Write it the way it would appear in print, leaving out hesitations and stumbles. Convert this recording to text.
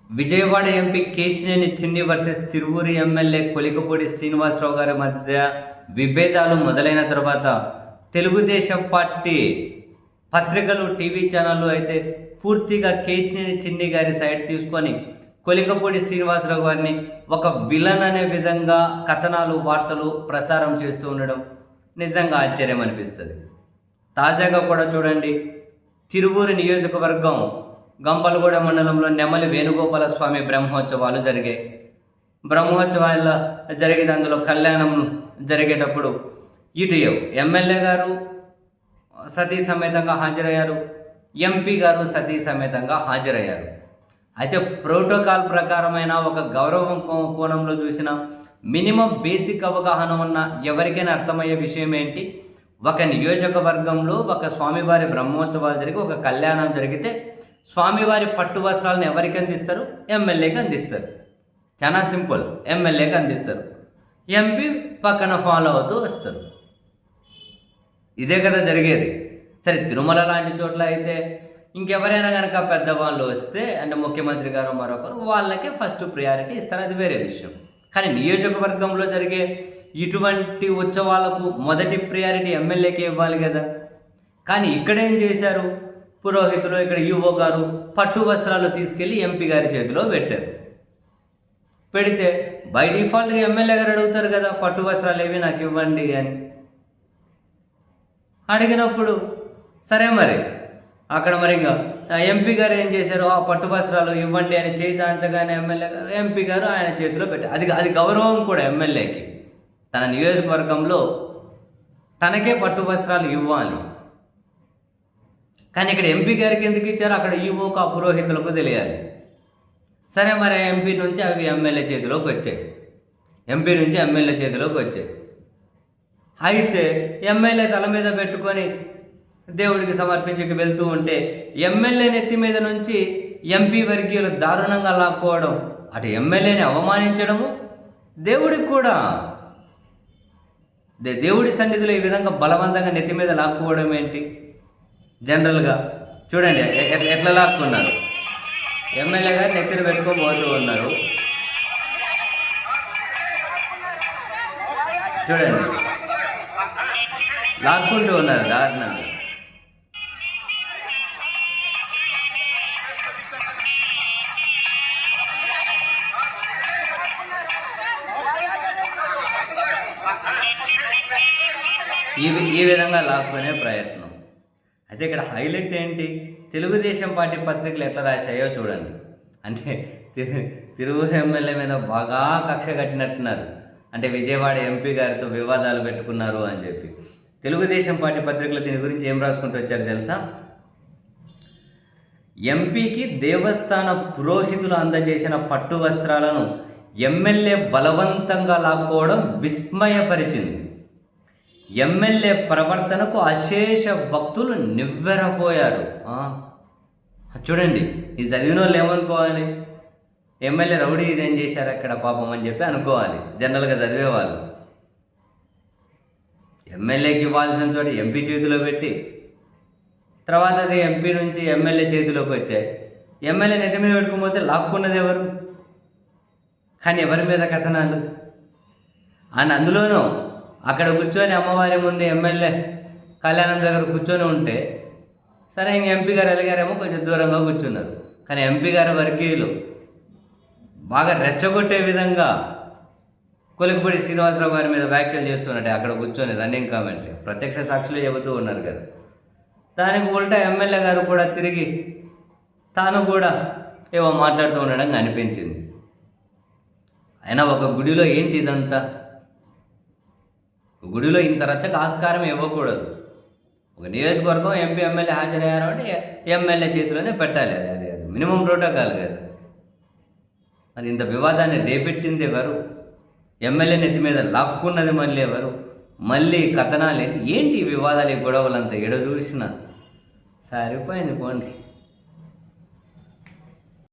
Vijayawada MP Kesineni చిన్ని versus Tiruvuru MLA Kolikapudi Srinivasarao గారి మధ్య విభేదాలు మొదలైన తర్వాత తెలుగుదేశం పార్టీ పత్రికలు, టీవీ ఛానళ్ళు అయితే పూర్తిగా కేశినేని చిన్ని గారి సైడ్ తీసుకొని కొలికపూడి శ్రీనివాసరావు గారిని ఒక విలన్ అనే విధంగా కథనాలు, వార్తలు ప్రసారం చేస్తూ ఉండడం నిజంగా ఆశ్చర్యం అనిపిస్తుంది. తాజాగా కూడా చూడండి, తిరువూరు నియోజకవర్గం గంపలగూడ మండలంలో నెమలి వేణుగోపాల స్వామి బ్రహ్మోత్సవాలు జరిగాయి. బ్రహ్మోత్సవాల జరిగేది, అందులో కళ్యాణం జరిగేటప్పుడు ఇటు ఎమ్మెల్యే గారు సతీ సమేతంగా హాజరయ్యారు, ఎంపీ గారు సతీ సమేతంగా హాజరయ్యారు. అయితే ప్రోటోకాల్ ప్రకారమైన ఒక గౌరవం కోణంలో చూసిన మినిమం బేసిక్ అవగాహన ఉన్న ఎవరికైనా అర్థమయ్యే విషయం ఏంటి, ఒక నియోజకవర్గంలో ఒక స్వామివారి బ్రహ్మోత్సవాలు జరిగి ఒక కళ్యాణం జరిగితే స్వామివారి పట్టు వస్త్రాలను ఎవరికి అందిస్తారు? ఎమ్మెల్యేకి అందిస్తారు. చాలా సింపుల్, ఎమ్మెల్యేకి అందిస్తారు. ఎంపీ పక్కన ఫాలో అవుతూ వస్తారు. ఇదే కదా జరిగేది. సరే, తిరుమల లాంటి చోట్ల అయితే ఇంకెవరైనా కనుక పెద్దవాళ్ళు వస్తే, అంటే ముఖ్యమంత్రి గారు మరొకరు, వాళ్ళకే ఫస్ట్ ప్రియారిటీ ఇస్తారు, అది వేరే విషయం. కానీ నియోజకవర్గంలో జరిగే ఇటువంటి ఉత్సవాలకు మొదటి ప్రియారిటీ ఎమ్మెల్యేకి ఇవ్వాలి కదా. కానీ ఇక్కడేం చేశారు, పురోహితులు, ఇక్కడ యువో గారు పట్టు వస్త్రాలు తీసుకెళ్ళి ఎంపీ గారి చేతిలో పెట్టారు. పెడితే బై డిఫాల్ట్గా ఎమ్మెల్యే గారు అడుగుతారు కదా, పట్టు వస్త్రాలు ఏవి నాకు ఇవ్వండి అని. అడిగినప్పుడు సరే, మరి అక్కడ మరి ఇంకా ఎంపీ గారు ఏం చేశారు, ఆ పట్టు వస్త్రాలు ఇవ్వండి అని చేయి చాంచగానే ఎంపీ గారు ఆయన చేతిలో పెట్టారు. అది గౌరవం కూడా ఎమ్మెల్యేకి. తన నియోజకవర్గంలో తనకే పట్టు వస్త్రాలు ఇవ్వాలి. కానీ ఇక్కడ ఎంపీ గారికి ఎందుకు ఇచ్చారో అక్కడ ఈవోకు, ఆ పురోహితులకు తెలియాలి. సరే, మరి ఎంపీ నుంచి అవి ఎమ్మెల్యే చేతిలోకి వచ్చాయి. ఎంపీ నుంచి ఎమ్మెల్యే చేతిలోకి వచ్చాయి. అయితే ఎమ్మెల్యే తల మీద పెట్టుకొని దేవుడికి సమర్పించకి వెళ్తూ ఉంటే ఎమ్మెల్యే నెత్తి మీద నుంచి ఎంపీ వర్గీయులు దారుణంగా లాక్కోవడం, అటు ఎమ్మెల్యేని అవమానించడము, దేవుడికి కూడా దేవుడి సన్నిధిలో ఈ విధంగా బలవంతంగా నెత్తి మీద లాక్కోవడం ఏంటి? జనరల్గా చూడండి ఎట్లా లాక్కున్నారు. ఎమ్మెల్యే గారు నెత్తిన పెట్టుకొని పోతూ ఉన్నారు. చూడండి, లాక్కుంటూ ఉన్నారు దారుణంగా. ఈ విధంగా లాక్కునే ప్రయత్నం. అయితే ఇక్కడ హైలైట్ ఏంటి, తెలుగుదేశం పార్టీ పత్రికలు ఎట్లా రాశాయో చూడండి. అంటే తిరువూరు ఎమ్మెల్యే మీద బాగా కక్ష కట్టినట్టున్నారు. అంటే విజయవాడ ఎంపీ గారితో వివాదాలు పెట్టుకున్నారు అని చెప్పి తెలుగుదేశం పార్టీ పత్రికలు దీని గురించి ఏం రాసుకుంటూ వచ్చారు తెలుసా? ఎంపీకి దేవస్థాన పురోహితులు అందజేసిన పట్టు వస్త్రాలను ఎమ్మెల్యే బలవంతంగా లాక్కోవడం విస్మయపరిచింది. ఎమ్మెల్యే ప్రవర్తనకు అశేష భక్తులు నివ్వెరపోయారు. చూడండి, ఈ చదివిన వాళ్ళు ఏమనుకోవాలి, ఎమ్మెల్యే రౌడీ ఏం చేశారు అక్కడ పాపం అని చెప్పి అనుకోవాలి జనరల్గా చదివేవాళ్ళు. ఎమ్మెల్యేకి ఇవ్వాల్సిన చోట ఎంపీ చేతిలో పెట్టి, తర్వాత అది ఎంపీ నుంచి ఎమ్మెల్యే చేతిలోకి వచ్చాయి. ఎమ్మెల్యే నెత్తి మీద పెట్టుకోకపోతే లాక్కున్నది ఎవరు? కానీ ఎవరి మీద కథనాలు? అండ్ అందులోనూ అక్కడ కూర్చొని అమ్మవారి ముందు ఎమ్మెల్యే కళ్యాణం దగ్గర కూర్చొని ఉంటే సరే, ఇంక ఎంపీ గారు ఎలిగారేమో కొంచెం దూరంగా కూర్చున్నారు. కానీ ఎంపీ గారి వర్గీయులు బాగా రెచ్చగొట్టే విధంగా కొలికపూడి శ్రీనివాసరావు గారి మీద వ్యాఖ్యలు చేస్తున్నట్టే అక్కడ కూర్చొని రన్నింగ్ కామెంటరీ ప్రత్యక్ష సాక్షులు చెబుతూ ఉన్నారు కదా. దానికి ఉల్టా ఎమ్మెల్యే గారు కూడా తిరిగి తాను కూడా ఏవో మాట్లాడుతూ ఉండడం అనిపించింది. అయినా ఒక గుడిలో ఏంటి ఇదంతా? గుడిలో ఇంత రచ్చకు ఆస్కారం ఇవ్వకూడదు. ఒక నియోజకవర్గం ఎంపీ ఎమ్మెల్యే హాజరయ్యారు అంటే ఎమ్మెల్యే చేతిలోనే పెట్టాలి. అది మినిమం ప్రోటోకాల్ కదా. మరి ఇంత వివాదాన్ని రేపెట్టింది ఎవరు? ఎమ్మెల్యే నెత్తి మీద లాక్కున్నది మళ్ళీ ఎవరు? మళ్ళీ కథనాలు ఏంటి? ఈ వివాదాలు, ఈ గొడవలంతా ఎడ చూసినా సరిపోయింది పోండి.